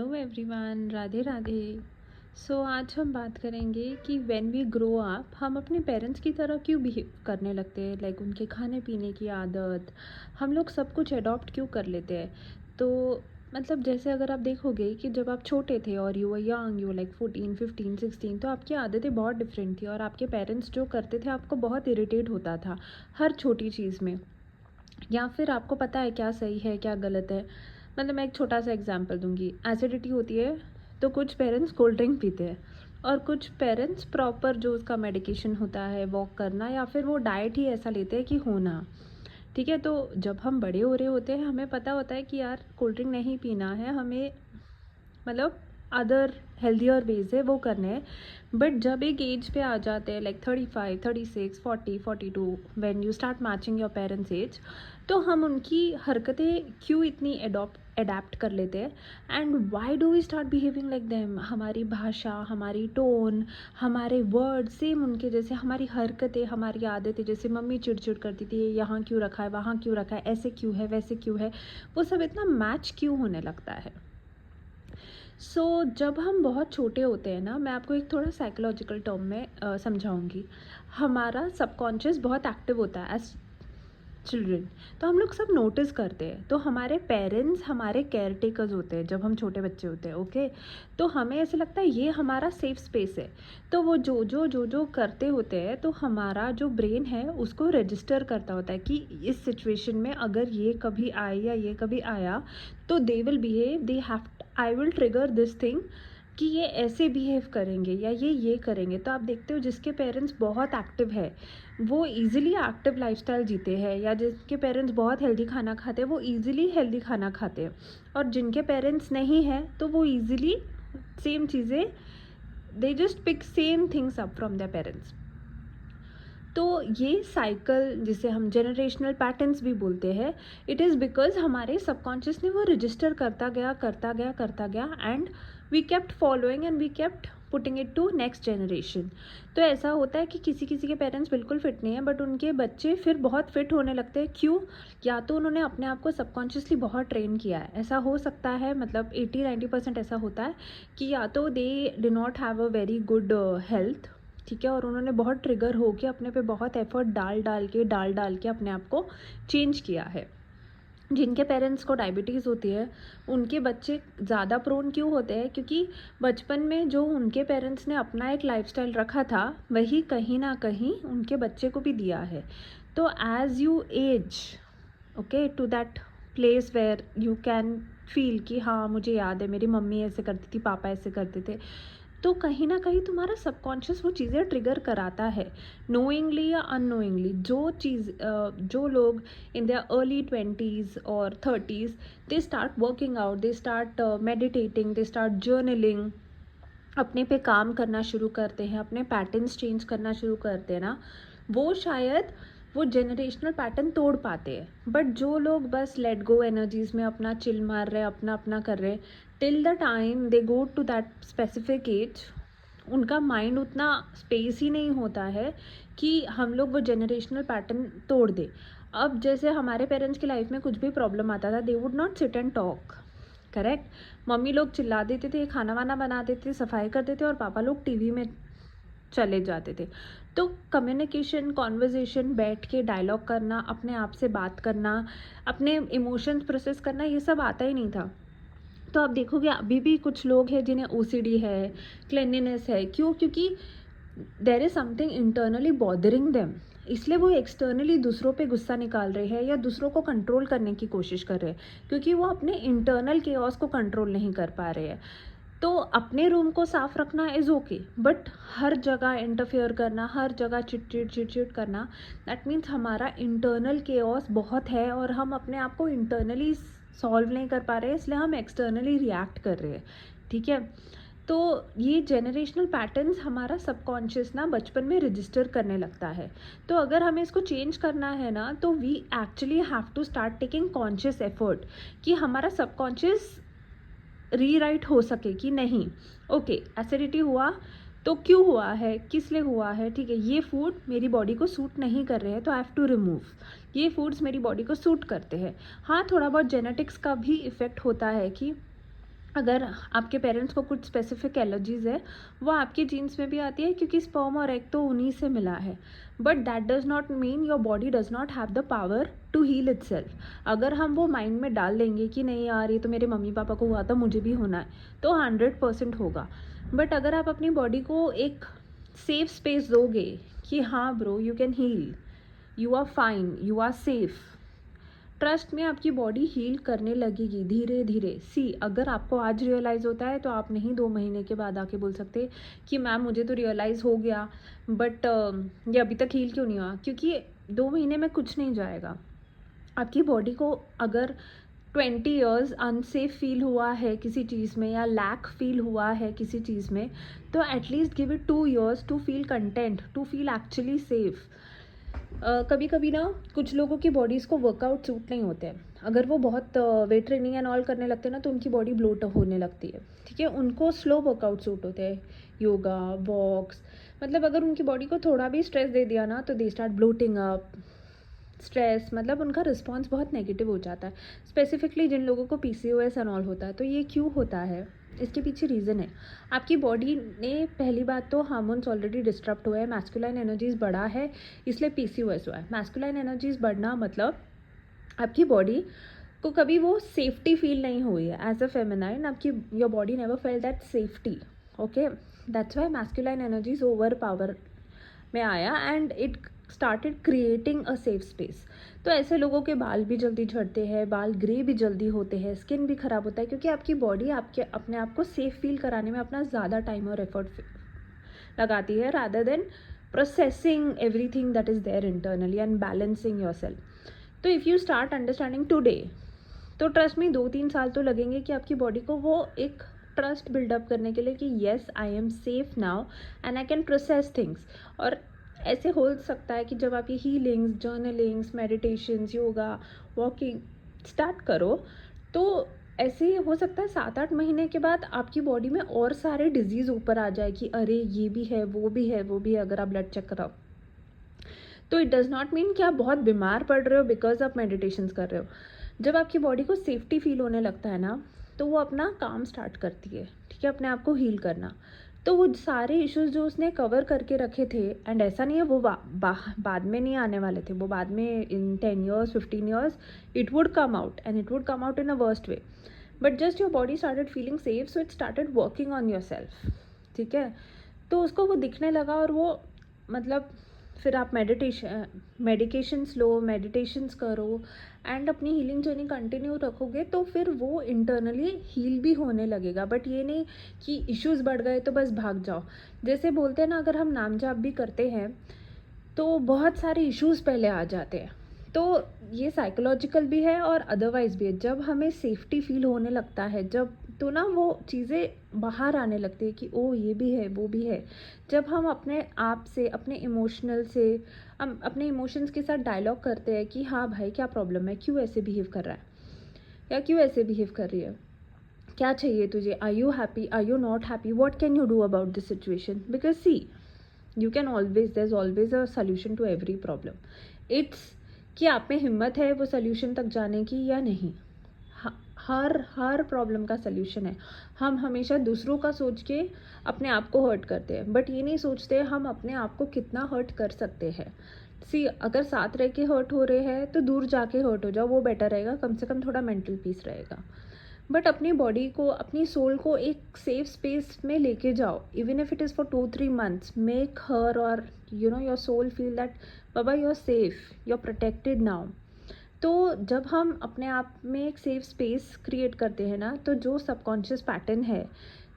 Hello everyone, Radhe Radhe. आज हम बात करेंगे कि व्हेन वी ग्रो अप हम अपने पेरेंट्स की तरह क्यों बिहेव करने लगते हैं। लाइक उनके खाने पीने की आदत, हम लोग सब कुछ अडॉप्ट क्यों कर लेते हैं। तो मतलब जैसे अगर आप देखोगे कि जब आप छोटे थे और you were young, you like 14 15 16, तो आपकी आदतें बहुत डिफरेंट थी और आपके पेरेंट्स जो करते थे आपको बहुत इरिटेट होता था हर छोटी चीज़ में, या फिर आपको पता है क्या सही है क्या गलत है। मतलब मैं एक छोटा सा एग्जांपल दूंगी। एसिडिटी होती है तो कुछ पेरेंट्स कोल्ड ड्रिंक पीते हैं और कुछ पेरेंट्स प्रॉपर जो उसका मेडिकेशन होता है, वॉक करना या फिर वो डाइट ही ऐसा लेते हैं कि होना। ठीक है, तो जब हम बड़े हो रहे होते हैं हमें पता होता है कि यार कोल्ड ड्रिंक नहीं पीना है, हमें मतलब अदर हेल्दियर वेज है वो करने हैं। बट जब एक एज पे आ जाते हैं like 35 36 40 42, when you start matching your parents age, तो हम उनकी हरकतें क्यों इतनी अडेप्ट कर लेते हैं। And why do we start behaving like them. हमारी भाषा, हमारी टोन, हमारे वर्ड सेम उनके जैसे, हमारी हरकतें, हमारी आदतें, जैसे मम्मी चिड़चिड़ करती थी यहाँ क्यों रखा है, वहाँ क्यों रखा है, ऐसे क्यों है, वैसे क्यों है, वो सब इतना मैच क्यों होने लगता है। जब हम बहुत छोटे होते हैं ना, मैं आपको एक थोड़ा साइकोलॉजिकल टर्म में समझाऊंगी। हमारा सबकॉन्शियस बहुत एक्टिव होता है एज चिल्ड्रन। तो हम लोग सब नोटिस करते हैं। तो हमारे पेरेंट्स हमारे केयर टेकर्स होते हैं जब हम छोटे बच्चे होते हैं। ओके, तो हमें ऐसे लगता है ये हमारा सेफ स्पेस है। तो वो जो करते होते हैं, तो हमारा जो ब्रेन है उसको रजिस्टर करता होता है कि इस सिचुएशन में अगर ये कभी आए या ये कभी आया तो they will behave, they have, I will trigger this thing, कि ये ऐसे बिहेव करेंगे या ये करेंगे। तो आप देखते हो जिसके पेरेंट्स बहुत एक्टिव है वो इजीली एक्टिव लाइफस्टाइल जीते हैं, या जिनके पेरेंट्स बहुत हेल्दी खाना खाते हैं वो इजीली हेल्दी खाना खाते हैं, और जिनके पेरेंट्स नहीं हैं तो वो इजीली सेम चीज़ें, they just pick same things up from their parents. तो ये साइकिल जिसे हम जनरेशनल पैटर्न्स भी बोलते हैं, इट इज़ बिकॉज हमारे सबकॉन्शियस ने वो रजिस्टर करता गया and we kept following and we kept putting it to next generation. तो ऐसा होता है कि किसी किसी के पेरेंट्स बिल्कुल फिट नहीं है बट उनके बच्चे फिर बहुत फिट होने लगते हैं। क्यों? या तो उन्होंने अपने आप को सबकॉन्शियसली बहुत ट्रेन किया है, ऐसा हो सकता है। मतलब 80 90% ऐसा होता है कि या तो they do not have a very good health, ठीक है, और उन्होंने बहुत ट्रिगर हो के अपने पे बहुत एफर्ट डाल के अपने आप को चेंज किया है। जिनके पेरेंट्स को डायबिटीज़ होती है उनके बच्चे ज़्यादा प्रोन क्यों होते हैं? क्योंकि बचपन में जो उनके पेरेंट्स ने अपना एक लाइफस्टाइल रखा था वही कहीं ना कहीं उनके बच्चे को भी दिया है। तो as you age, okay, to that place where you can feel कि हाँ मुझे याद है मेरी मम्मी ऐसे करती थी, पापा ऐसे करते थे, तो कहीं ना कहीं तुम्हारा सबकॉन्शियस वो चीज़ें ट्रिगर कराता है, नोइंगली या अननोइंगली। जो लोग इन देयर अर्ली 20s और 30s, they start working out, they start meditating, they start journaling, अपने पे काम करना शुरू करते हैं, अपने पैटर्न्स चेंज करना शुरू करते हैं ना, वो शायद वो जनरेशनल पैटर्न तोड़ पाते हैं। बट जो लोग बस लेट गो एनर्जीज में अपना चिल मार रहे, अपना अपना कर रहे, till the time they go to that specific age, उनका माइंड उतना स्पेस ही नहीं होता है कि हम लोग वो जनरेशनल पैटर्न तोड़ दे। अब जैसे हमारे पेरेंट्स की लाइफ में कुछ भी प्रॉब्लम आता था, they would not sit and talk, correct. Mummy लोग चिल्ला देते थे, खाना वाना बना देते थे, सफाई कर देते, और पापा लोग टीवी में चले जाते थे। तो कम्युनिकेशन, कॉन्वर्जेशन, बैठ के डायलॉग करना, अपने आप से बात करना, अपने इमोशंस प्रोसेस करना, ये सब आता ही नहीं था। तो आप देखोगे अभी भी कुछ लोग हैं जिन्हें ओसीडी है, क्लेanलीनेस है। क्यों? क्योंकि there is something internally bothering them, इसलिए वो एक्सटर्नली दूसरों पे गुस्सा निकाल रहे हैं या दूसरों को कंट्रोल करने की कोशिश कर रहे हैं, क्योंकि वो अपने इंटरनल केओस को कंट्रोल नहीं कर पा रहे हैं। तो अपने रूम को साफ रखना इज़ ओके, बट हर जगह इंटरफेयर करना, हर जगह चिट करना, दैट मीन्स हमारा इंटरनल केओस बहुत है और हम अपने आप को इंटरनली सॉल्व नहीं कर पा रहे हैं, इसलिए हम एक्सटर्नली रिएक्ट कर रहे हैं। ठीक है, तो ये जनरेशनल पैटर्न्स हमारा सबकॉन्शियस ना बचपन में रजिस्टर करने लगता है। तो अगर हमें इसको चेंज करना है ना, तो we actually have to start taking conscious effort कि हमारा सबकॉन्शियस रीराइट हो सके कि नहीं, ओके एसिडिटी हुआ तो क्यों हुआ है, किस लिए हुआ है, ठीक है, ये फूड मेरी बॉडी को सूट नहीं कर रहे हैं तो आई हैव टू रिमूव, ये फूड्स मेरी बॉडी को सूट करते हैं। हाँ, थोड़ा बहुत जेनेटिक्स का भी इफ़ेक्ट होता है कि अगर आपके पेरेंट्स को कुछ स्पेसिफिक एलर्जीज़ है, वो आपके जीन्स में भी आती है क्योंकि स्पर्म और एग तो उन्हीं से मिला है। But that does not mean your body does not have the power to heal itself. अगर हम वो माइंड में डाल लेंगे कि नहीं यार ये तो मेरे मम्मी पापा को हुआ था, मुझे भी होना है, तो 100% होगा। बट अगर आप अपनी बॉडी को एक सेफ स्पेस दोगे कि हाँ bro, you can heal, you are fine, you are safe, trust में आपकी बॉडी हील करने लगेगी धीरे धीरे। सी, अगर आपको आज रियलाइज़ होता है तो आप नहीं 2 महीने के बाद आके बोल सकते कि मैम मुझे तो रियलाइज़ हो गया, बट ये अभी तक हील क्यों नहीं हुआ, क्योंकि 2 महीने में कुछ नहीं जाएगा। आपकी बॉडी को अगर 20 ईयर्स अनसेफ फील हुआ है किसी चीज़ में या लैक फील हुआ है किसी चीज़ में, तो at least give it 2 years to feel content, to feel actually safe. कभी कभी ना कुछ लोगों की बॉडीज़ को वर्कआउट सूट नहीं होते हैं। अगर वो बहुत वेट ट्रेनिंग एंड ऑल करने लगते हैं ना, तो उनकी बॉडी ब्लोट होने लगती है, ठीक है। उनको स्लो वर्कआउट सूट होते हैं, योगा, वॉक्स। मतलब अगर उनकी बॉडी को थोड़ा भी स्ट्रेस दे दिया ना, तो they start bloating up. Stress मतलब उनका रिस्पॉन्स बहुत नेगेटिव हो जाता है। स्पेसिफिकली जिन लोगों को पीसीओएस एंड ऑल होता है, तो ये क्यों होता है, इसके पीछे रीज़न है। आपकी बॉडी ने पहली बात तो हार्मोन्स ऑलरेडी डिस्टर्ब हुए हैं, मैस्कुलाइन एनर्जीज बढ़ा है, इसलिए पीसीओएस हुआ है। मैस्कुलाइन एनर्जीज बढ़ना मतलब आपकी बॉडी को कभी वो सेफ्टी फील नहीं हुई है एज अ फेमिनाइन। आपकी your body never fail that safety, okay. That's why masculine energies over power में आया and it started creating a safe space. तो ऐसे लोगों के बाल भी जल्दी झड़ते हैं, बाल ग्रे भी जल्दी होते हैं, स्किन भी ख़राब होता है, क्योंकि आपकी बॉडी आपके अपने आप को सेफ फील कराने में अपना ज़्यादा टाइम और एफर्ट लगाती है, rather than processing everything that is there internally and balancing yourself. तो if you start understanding today, तो ट्रस्ट में 2-3 साल तो लगेंगे कि आपकी बॉडी को वो एक ट्रस्ट बिल्डअप करने के लिए कि yes I am safe now and I can process things. और ऐसे हो सकता है कि जब आप ये healings, journalings, meditations, yoga, walking start करो, तो ऐसे हो सकता है 7-8 महीने के बाद आपकी बॉडी में और सारे डिजीज़ ऊपर आ जाए कि अरे ये भी है, वो भी है, वो भी है, अगर आप ब्लड चेक कराओ। तो इट डज़ नॉट मीन कि आप बहुत बीमार पड़ रहे हो बिकॉज आप मेडिटेशंस कर रहे हो। जब आपकी बॉडी को सेफ्टी फील होने लगता है ना, तो वो अपना काम स्टार्ट करती है, ठीक है, अपने आप को हील करना। तो वो सारे इश्यूज जो उसने कवर करके रखे थे, एंड ऐसा नहीं है वो बाद में नहीं आने वाले थे, वो बाद में इन 10 years 15 years it would come out and it would come out in a worst way. But just your body started feeling safe, so it started working on your self, ठीक है। तो उसको वो दिखने लगा और वो मतलब फिर आप मेडिकेशंस लो, मेडिटेशंस करो एंड अपनी हीलिंग जर्नी कंटिन्यू रखोगे, तो फिर वो इंटरनली हील भी होने लगेगा। बट ये नहीं कि इश्यूज़ बढ़ गए तो बस भाग जाओ। जैसे बोलते हैं ना, अगर हम नाम जाप भी करते हैं तो बहुत सारे इश्यूज़ पहले आ जाते हैं। तो ये साइकोलॉजिकल भी है और अदरवाइज़ भी है। जब हमें सेफ्टी फील होने लगता है, जब तो ना वो चीज़ें बाहर आने लगती है कि ओ ये भी है, वो भी है। जब हम अपने आप से, अपने इमोशनल से, हम अपने इमोशंस के साथ डायलॉग करते हैं कि हाँ भाई क्या प्रॉब्लम है, क्यों ऐसे बिहेव कर रहा है या क्यों ऐसे बिहेव कर रही है, क्या चाहिए तुझे, are you happy, are you not happy, what can you do about this situation. Because see, you can always, there is always a solution to every problem. It's कि आप में हिम्मत है वो सॉल्यूशन तक जाने की या नहीं। हर प्रॉब्लम का सल्यूशन है। हम हमेशा दूसरों का सोच के अपने आप को हर्ट करते हैं, बट ये नहीं सोचते हम अपने आप को कितना हर्ट कर सकते हैं। सी, अगर साथ रह के हर्ट हो रहे हैं तो दूर जाके हर्ट हो जाओ, वो बेटर रहेगा, कम से कम थोड़ा मेंटल पीस रहेगा। बट अपनी बॉडी को, अपनी सोल को एक सेफ स्पेस में लेके जाओ, even if it is for 2-3 months. Make her और you know your soul feel that बाबा you are safe, you are protected now. तो जब हम अपने आप में एक सेफ स्पेस क्रिएट करते हैं ना, तो जो सबकॉन्शियस पैटर्न है,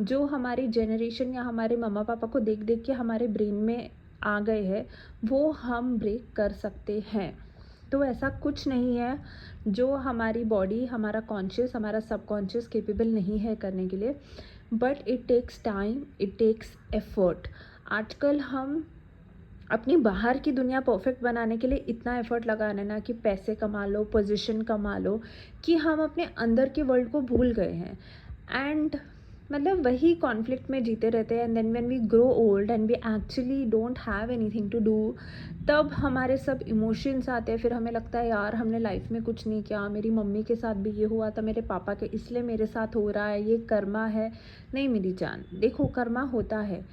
जो हमारी जनरेशन या हमारे मम्मा पापा को देख देख के हमारे ब्रेन में आ गए हैं, वो हम ब्रेक कर सकते हैं। तो ऐसा कुछ नहीं है जो हमारी बॉडी, हमारा कॉन्शियस, हमारा सबकॉन्शियस केपेबल नहीं है करने के लिए। But it takes time, it takes effort. आजकल हम अपनी बाहर की दुनिया परफेक्ट बनाने के लिए इतना एफर्ट लगा रहे हैं ना, कि पैसे कमा लो, पोजीशन कमा लो, कि हम अपने अंदर के वर्ल्ड को भूल गए हैं। एंड मतलब वही कॉन्फ्लिक्ट में जीते रहते हैं, and then when we grow old and we actually don't have anything to do, तब हमारे सब इमोशंस आते हैं। फिर हमें लगता है यार हमने लाइफ में कुछ नहीं किया, मेरी मम्मी के साथ भी ये हुआ था, मेरे पापा के, इसलिए मेरे साथ हो रहा है, ये कर्मा है। नहीं मेरी जान, देखो कर्मा होता है,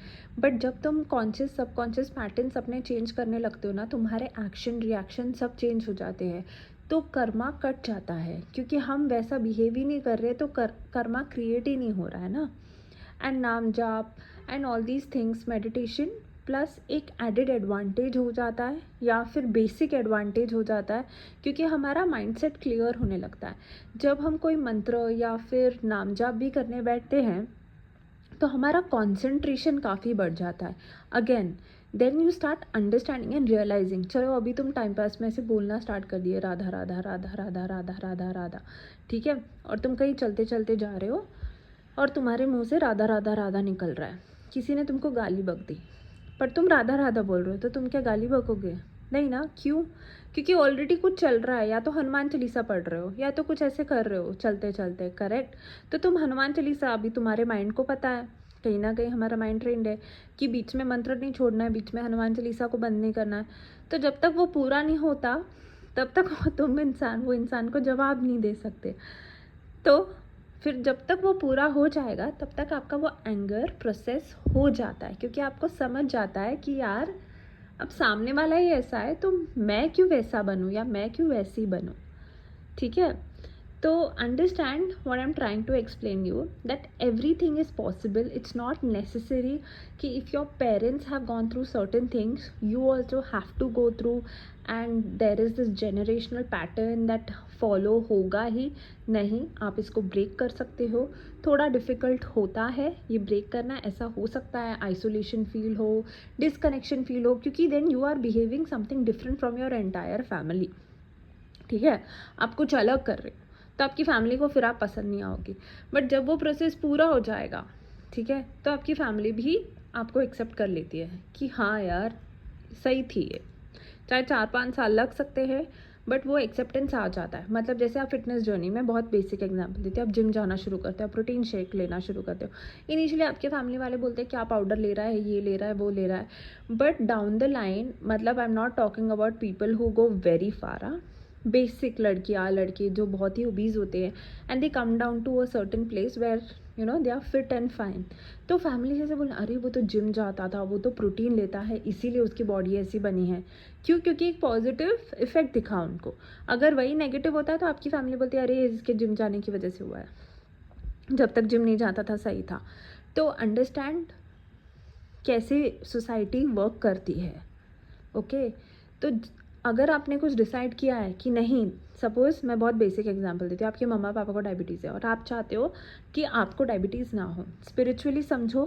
बट जब तुम कॉन्शियस सबकॉन्शियस पैटर्न्स अपने चेंज करने लगते हो ना, तुम्हारे एक्शन रिएक्शन सब चेंज हो जाते हैं, तो कर्मा कट जाता है, क्योंकि हम वैसा बिहेव ही नहीं कर रहे, तो कर्मा क्रिएट ही नहीं हो रहा है ना। एंड नाम जाप and all these things, meditation plus एक एडेड एडवांटेज हो जाता है, या फिर बेसिक एडवांटेज हो जाता है, क्योंकि हमारा माइंडसेट क्लियर होने लगता है। जब हम कोई मंत्र या फिर नाम जाप भी करने बैठते हैं, तो हमारा कॉन्सेंट्रेशन काफ़ी बढ़ जाता है। Again then you start understanding and realising, चलो अभी तुम टाइम पास में ऐसे बोलना स्टार्ट कर दिए, राधा राधा राधा राधा राधा राधा राधा, ठीक है, और तुम कहीं चलते चलते जा रहे हो और तुम्हारे मुंह से राधा राधा राधा निकल रहा है, किसी ने तुमको गाली बक दी, पर तुम राधा राधा बोल रहे हो, तो तुम क्या गाली बकोगे? नहीं ना। क्यों? क्योंकि ऑलरेडी कुछ चल रहा है, या तो हनुमान चालीसा पढ़ रहे हो, या तो कुछ ऐसे कर रहे हो चलते चलते, करेक्ट। तो तुम हनुमान चालीसा, अभी तुम्हारे माइंड को पता है, कहीं ना कहीं हमारा माइंड ट्रेंड है कि बीच में मंत्र नहीं छोड़ना है, बीच में हनुमान चालीसा को बंद नहीं करना है। तो जब तक वो पूरा नहीं होता, तब तक वो इंसान को जवाब नहीं दे सकते। तो फिर जब तक वो पूरा हो जाएगा, तब तक आपका वो एंगर प्रोसेस हो जाता है, क्योंकि आपको समझ जाता है कि यार अब सामने वाला ही ऐसा है, तो मैं क्यों वैसा बनूं या मैं क्यों वैसी बनूं, ठीक है। तो understand what I am trying to explain you, that everything is possible. It's not necessary कि if your parents have gone through certain things, you also have to go through, and there is this generational pattern that follow होगा ही नहीं। आप इसको break कर सकते हो, थोड़ा डिफ़िकल्ट होता है ये ब्रेक करना, ऐसा हो सकता है आइसोलेशन फील हो, डिसकनेक्शन फील हो, क्योंकि then you are behaving something different from your entire family, ठीक है, आप कुछ अलग कर रहे हो, तो आपकी फैमिली को फिर आप पसंद नहीं आओगी। बट जब वो प्रोसेस पूरा हो जाएगा, ठीक है, तो आपकी फैमिली भी आपको एक्सेप्ट कर लेती है कि हाँ यार सही थी ये, चाहे 4-5 साल लग सकते हैं, बट वो एक्सेप्टेंस आ जाता है। मतलब जैसे आप फिटनेस जर्नी में बहुत बेसिक एग्जांपल देते हो, आप जिम जाना शुरू करते हो, प्रोटीन शेक लेना शुरू करते हो, इनिशियली आपके फैमिली वाले बोलते हैं क्या पाउडर ले रहा है, ये ले रहा है, वो ले रहा है, बट डाउन द लाइन, मतलब I am not talking about people who go very far, basic लड़कियाँ लड़के जो बहुत ही ओबीज होते हैं, and they come down to a certain place where you know they are fit and fine, तो family जैसे बोले अरे वो तो जिम जाता था, वो तो प्रोटीन लेता है, इसीलिए उसकी बॉडी ऐसी बनी है। क्यों? क्योंकि एक पॉजिटिव इफेक्ट दिखा उनको। अगर वही नेगेटिव होता है तो आपकी फैमिली बोलती है अरे इसके जिम जाने की वजह से हुआ है, जब तक जिम नहीं जाता था सही था। तो अंडरस्टैंड कैसे सोसाइटी वर्क करती है, ओके। तो अगर आपने कुछ डिसाइड किया है कि नहीं, सपोज़ मैं बहुत बेसिक एग्जांपल देती हूँ, आपके मम्मा पापा को डायबिटीज़ है और आप चाहते हो कि आपको डायबिटीज़ ना हो, स्पिरिचुअली समझो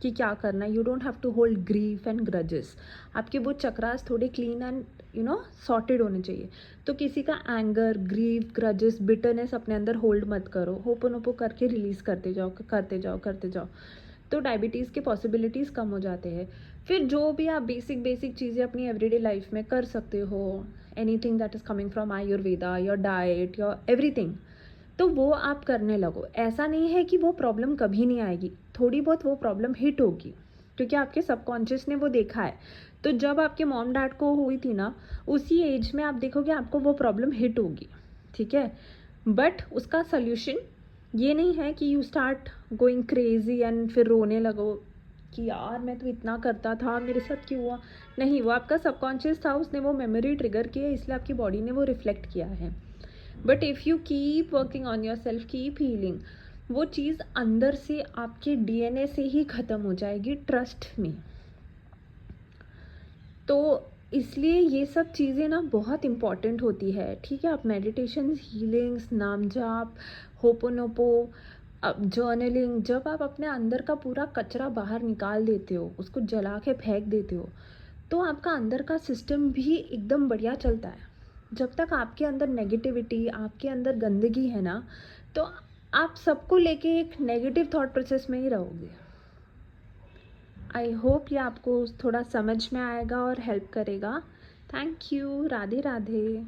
कि क्या करना है। You don't have to hold grief and grudges, आपके वो चक्रास थोड़े क्लीन एंड सॉर्टेड होने चाहिए। तो किसी का एंगर, ग्रीफ, ग्रजेस, बिटरनेस अपने अंदर होल्ड मत करो, होपोनोपो करके रिलीज़ करते जाओ करते जाओ करते जाओ, तो डायबिटीज़ के पॉसिबिलिटीज़ कम हो जाते हैं। फिर जो भी आप बेसिक चीज़ें अपनी एवरीडे लाइफ में कर सकते हो, anything that is coming from Ayurveda, your diet, your everything, तो वो आप करने लगो। ऐसा नहीं है कि वो प्रॉब्लम कभी नहीं आएगी, थोड़ी बहुत वो प्रॉब्लम हिट होगी, क्योंकि आपके सबकॉन्शियस ने वो देखा है। तो जब आपके मॉम डैड को हुई थी ना, उसी एज में आप देखोगे आपको वो प्रॉब्लम हिट होगी, ठीक है। बट उसका सोल्यूशन ये नहीं है कि you start going crazy and फिर रोने लगो कि यार मैं तो इतना करता था, मेरे साथ क्यों हुआ। नहीं, वो आपका सबकॉन्शियस था, उसने वो मेमोरी ट्रिगर की है, इसलिए आपकी बॉडी ने वो रिफ्लेक्ट किया है। But if you keep working on your self, keep healing, वो चीज़ अंदर से आपके डीएनए से ही ख़त्म हो जाएगी, ट्रस्ट मी। तो इसलिए ये सब चीज़ें ना बहुत इम्पॉर्टेंट होती है, ठीक है। आप मेडिटेशन, हीलिंग्स, नाम जाप, होपोनोपो, अब जर्नलिंग, जब आप अपने अंदर का पूरा कचरा बाहर निकाल देते हो, उसको जला के फेंक देते हो, तो आपका अंदर का सिस्टम भी एकदम बढ़िया चलता है। जब तक आपके अंदर नेगेटिविटी, आपके अंदर गंदगी है ना, तो आप सबको लेके एक नेगेटिव थॉट प्रोसेस में ही रहोगे। आई होप ये आपको थोड़ा समझ में आएगा और हेल्प करेगा। Thank you. राधे राधे।